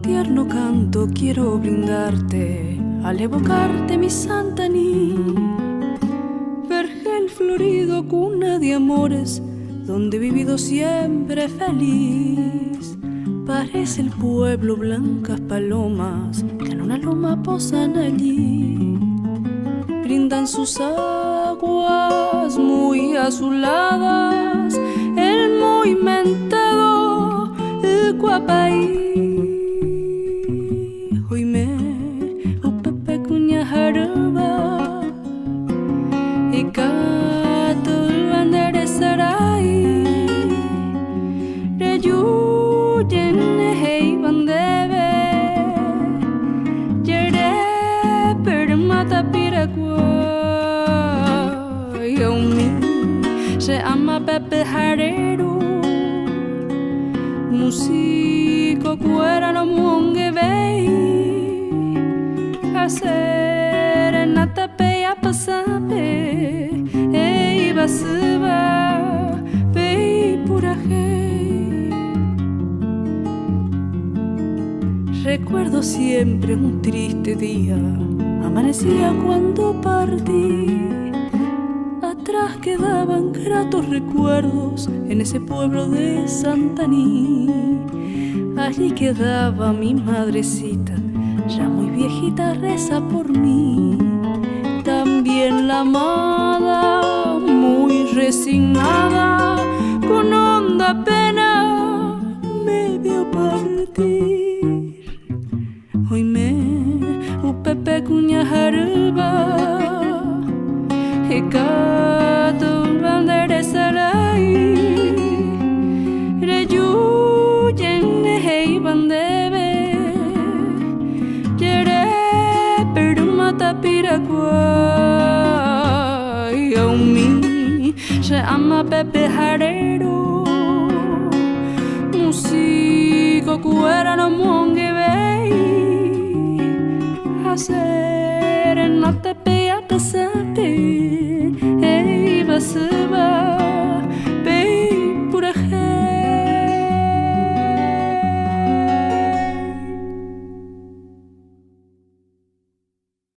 tierno canto quiero brindarte al evocarte mi Santaní, vergel florido, cuna de amores, donde he vivido siempre feliz. Parece el pueblo blancas palomas que en una loma posan allí. Brindan sus aguas muy azuladas el movimentado Ecuapaí. Oime upepe cuña jaruba y catul bandere sarai reyuyen hei bandebe yere permata piragua yomi se ama Pepe Jarero músico cuera no mungue vei a serenata pe a pasape ei basuba pei puraje. Recuerdo siempre un triste día, amanecía cuando partí. Atrás quedaban gratos recuerdos en ese pueblo de Santaní. Allí quedaba mi madrecita, ya muy viejita, reza por mí. También la amada, muy resignada, con honda pena me vio partir. Hoy me upepe cuña jaruba Hekatul bandere sarai reyuyen hei bandebe yere perumata piragua yomi se ama Pepe Jarero músico cuera no monge vei hacer